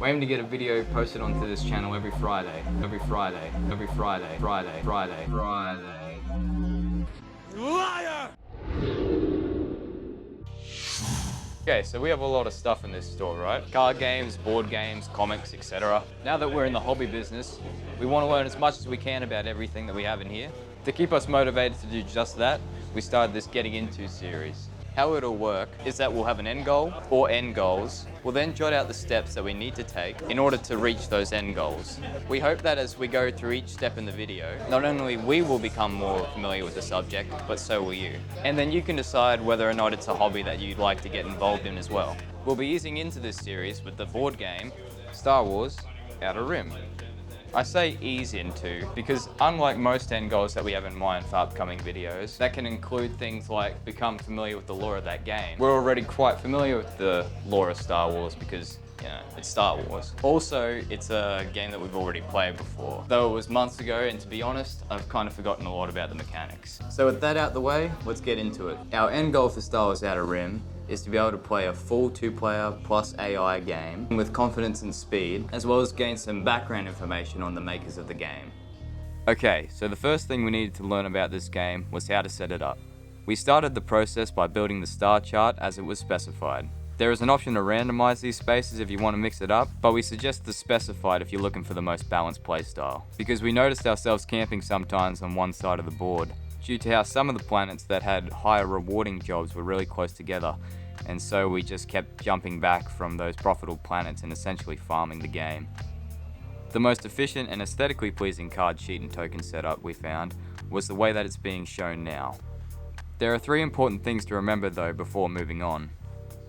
We aim to get a video posted onto this channel every Friday. Liar! Okay, so we have a lot of stuff in this store, right? Card games, board games, comics, etc. Now that we're in the hobby business, we want to learn as much as we can about everything that we have in here. To keep us motivated to do just that, we started this Getting Into series. How it'll work is that we'll have an end goal or end goals. We'll then jot out the steps that we need to take in order to reach those end goals. We hope that as we go through each step in the video, not only we will become more familiar with the subject, but so will you. And then you can decide whether or not it's a hobby that you'd like to get involved in as well. We'll be easing into this series with the board game Star Wars Outer Rim. I say ease into because unlike most end goals that we have in mind for upcoming videos, that can include things like become familiar with the lore of that game. We're already quite familiar with the lore of Star Wars because, you know, it's Star Wars. Also, it's a game that we've already played before. Though it was months ago, and to be honest, I've kind of forgotten a lot about the mechanics. So with that out the way, let's get into it. Our end goal for Star Wars Outer Rim is to be able to play a full 2-player plus AI game with confidence and speed, as well as gain some background information on the makers of the game. Okay, so the first thing we needed to learn about this game was how to set it up. We started the process by building the star chart as it was specified. There is an option to randomize these spaces if you want to mix it up, but we suggest the specified if you're looking for the most balanced playstyle, because we noticed ourselves camping sometimes on one side of the board, due to how some of the planets that had higher rewarding jobs were really close together, and so we just kept jumping back from those profitable planets and essentially farming the game. The most efficient and aesthetically pleasing card sheet and token setup we found was the way that it's being shown now. There are 3 important things to remember though before moving on.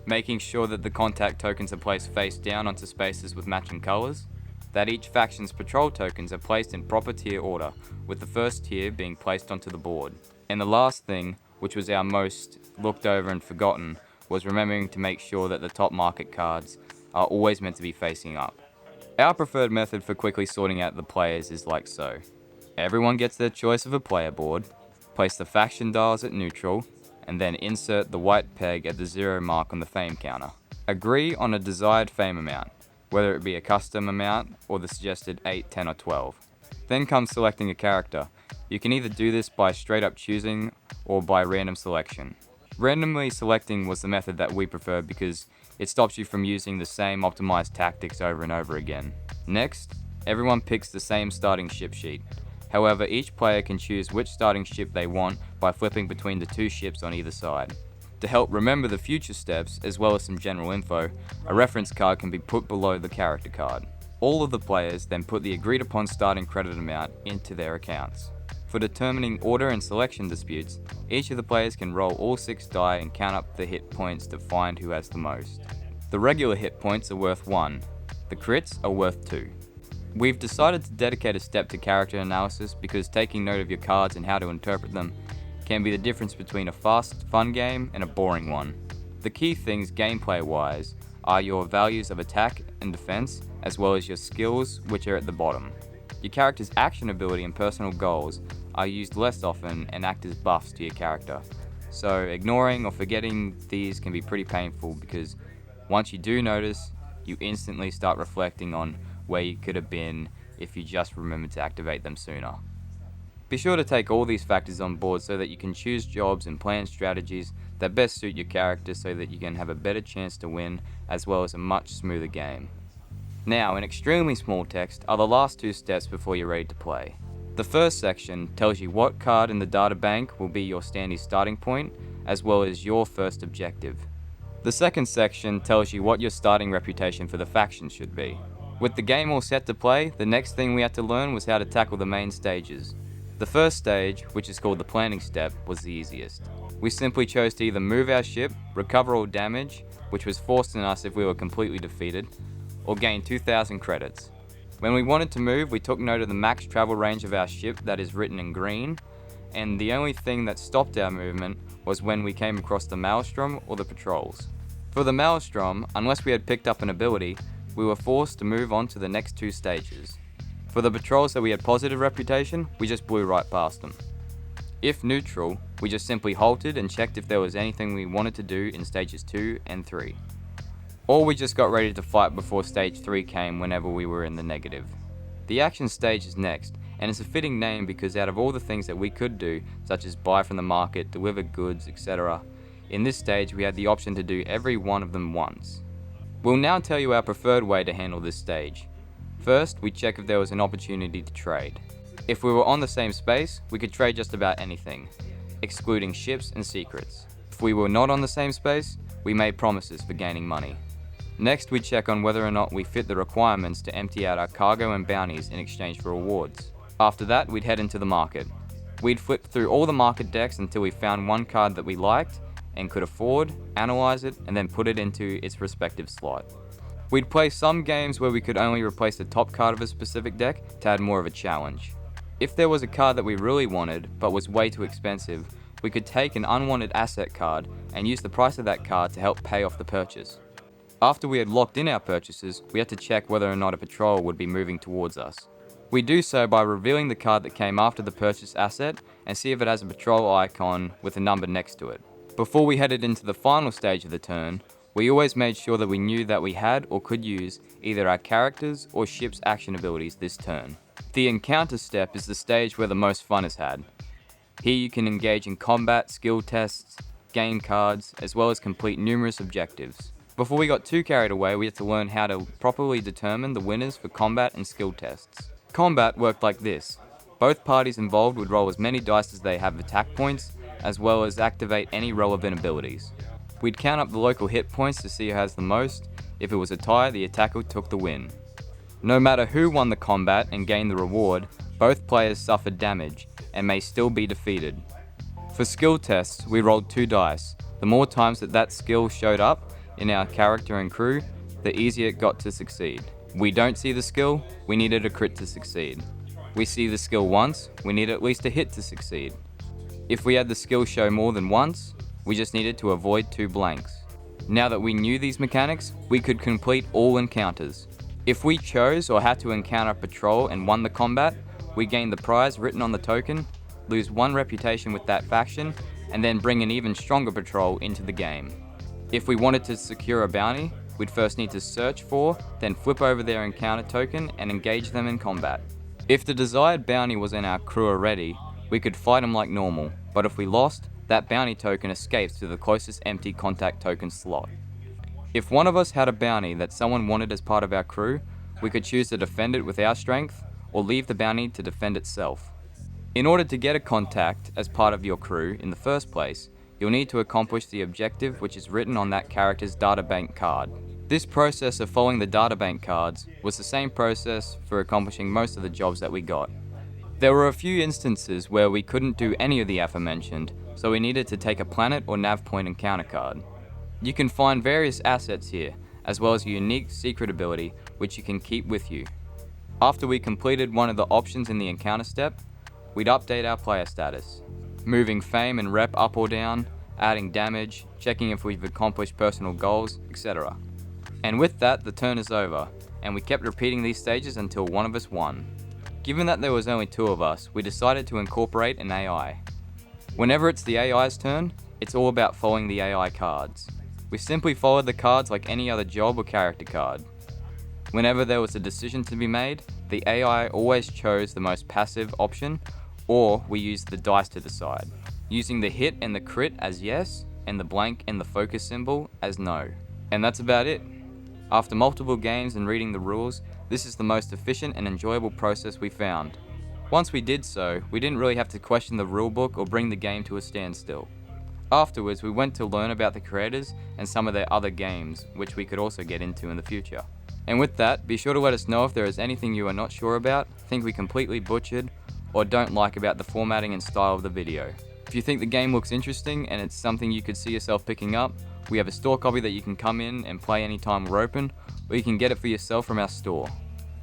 Making sure that the contact tokens are placed face down onto spaces with matching colours, that each faction's patrol tokens are placed in proper tier order, with the first tier being placed onto the board. And the last thing, which was our most looked over and forgotten, was remembering to make sure that the top market cards are always meant to be facing up. Our preferred method for quickly sorting out the players is like so. Everyone gets their choice of a player board, place the faction dials at neutral, and then insert the white peg at the 0 mark on the fame counter. Agree on a desired fame amount, whether it be a custom amount or the suggested 8, 10 or 12. Then comes selecting a character. You can either do this by straight up choosing or by random selection. Randomly selecting was the method that we preferred because it stops you from using the same optimized tactics over and over again. Next, everyone picks the same starting ship sheet. However, each player can choose which starting ship they want by flipping between the 2 ships on either side. To help remember the future steps, as well as some general info, a reference card can be put below the character card. All of the players then put the agreed upon starting credit amount into their accounts. For determining order and selection disputes, each of the players can roll all 6 die and count up the hit points to find who has the most. The regular hit points are worth 1, the crits are worth 2. We've decided to dedicate a step to character analysis because taking note of your cards and how to interpret them can be the difference between a fast, fun game and a boring one. The key things gameplay-wise are your values of attack and defense, as well as your skills, which are at the bottom. Your character's action ability and personal goals are used less often and act as buffs to your character. So ignoring or forgetting these can be pretty painful because once you do notice, you instantly start reflecting on where you could have been if you just remembered to activate them sooner. Be sure to take all these factors on board so that you can choose jobs and plan strategies that best suit your character so that you can have a better chance to win as well as a much smoother game. Now, in extremely small text are the last 2 steps before you're ready to play. The first section tells you what card in the data bank will be your standing starting point as well as your first objective. The second section tells you what your starting reputation for the faction should be. With the game all set to play, the next thing we had to learn was how to tackle the main stages. The first stage, which is called the planning step, was the easiest. We simply chose to either move our ship, recover all damage, which was forced on us if we were completely defeated, or gain 2,000 credits. When we wanted to move, we took note of the max travel range of our ship that is written in green, and the only thing that stopped our movement was when we came across the Maelstrom or the patrols. For the Maelstrom, unless we had picked up an ability, we were forced to move on to the next 2 stages. For the patrols that we had positive reputation, we just blew right past them. If neutral, we just simply halted and checked if there was anything we wanted to do in stages 2 and 3. or we just got ready to fight before stage 3 came whenever we were in the negative. The action stage is next, and it's a fitting name because out of all the things that we could do, such as buy from the market, deliver goods, etc., in this stage we had the option to do every one of them once. We'll now tell you our preferred way to handle this stage. First, we check if there was an opportunity to trade. If we were on the same space, we could trade just about anything, excluding ships and secrets. If we were not on the same space, we made promises for gaining money. Next, we check on whether or not we fit the requirements to empty out our cargo and bounties in exchange for rewards. After that, we'd head into the market. We'd flip through all the market decks until we found one card that we liked and could afford, analyze it, and then put it into its respective slot. We'd play some games where we could only replace the top card of a specific deck to add more of a challenge. If there was a card that we really wanted, but was way too expensive, we could take an unwanted asset card and use the price of that card to help pay off the purchase. After we had locked in our purchases, we had to check whether or not a patrol would be moving towards us. We do so by revealing the card that came after the purchased asset and see if it has a patrol icon with a number next to it. Before we headed into the final stage of the turn, we always made sure that we knew that we had or could use either our characters or ship's action abilities this turn. The encounter step is the stage where the most fun is had. Here you can engage in combat, skill tests, gain cards, as well as complete numerous objectives. Before we got too carried away, we had to learn how to properly determine the winners for combat and skill tests. Combat worked like this. Both parties involved would roll as many dice as they have attack points, as well as activate any relevant abilities. We'd count up the local hit points to see who has the most. If it was a tie, the attacker took the win. No matter who won the combat and gained the reward, both players suffered damage and may still be defeated. For skill tests, we rolled 2 dice. The more times that skill showed up in our character and crew, the easier it got to succeed. We don't see the skill, we needed a crit to succeed. We see the skill once, we need at least a hit to succeed. If we had the skill show more than once, we just needed to avoid 2 blanks. Now that we knew these mechanics, we could complete all encounters. If we chose or had to encounter a patrol and won the combat, we gained the prize written on the token, lose 1 reputation with that faction, and then bring an even stronger patrol into the game. If we wanted to secure a bounty, we'd first need to search for, then flip over their encounter token and engage them in combat. If the desired bounty was in our crew already, we could fight them like normal, but if we lost, that bounty token escapes to the closest empty contact token slot. If one of us had a bounty that someone wanted as part of our crew, we could choose to defend it with our strength, or leave the bounty to defend itself. In order to get a contact as part of your crew in the first place, you'll need to accomplish the objective which is written on that character's databank card. This process of following the databank cards was the same process for accomplishing most of the jobs that we got. There were a few instances where we couldn't do any of the aforementioned, so we needed to take a planet or nav point encounter card. You can find various assets here, as well as a unique secret ability which you can keep with you. After we completed one of the options in the encounter step, we'd update our player status, moving fame and rep up or down, adding damage, checking if we've accomplished personal goals, etc. And with that, the turn is over, and we kept repeating these stages until one of us won. Given that there was only 2 of us, we decided to incorporate an AI. Whenever it's the AI's turn, it's all about following the AI cards. We simply followed the cards like any other job or character card. Whenever there was a decision to be made, the AI always chose the most passive option, or we used the dice to decide, using the hit and the crit as yes, and the blank and the focus symbol as no. And that's about it. After multiple games and reading the rules, this is the most efficient and enjoyable process we found. Once we did so, we didn't really have to question the rulebook or bring the game to a standstill. Afterwards, we went to learn about the creators and some of their other games, which we could also get into in the future. And with that, be sure to let us know if there is anything you are not sure about, think we completely butchered, or don't like about the formatting and style of the video. If you think the game looks interesting and it's something you could see yourself picking up, we have a store copy that you can come in and play anytime we're open, or you can get it for yourself from our store.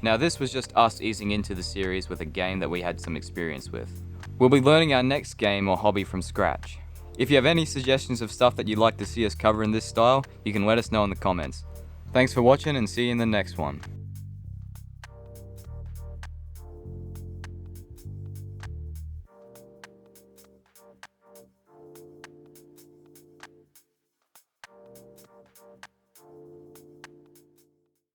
Now this was just us easing into the series with a game that we had some experience with. We'll be learning our next game or hobby from scratch. If you have any suggestions of stuff that you'd like to see us cover in this style, you can let us know in the comments. Thanks for watching and see you in the next one.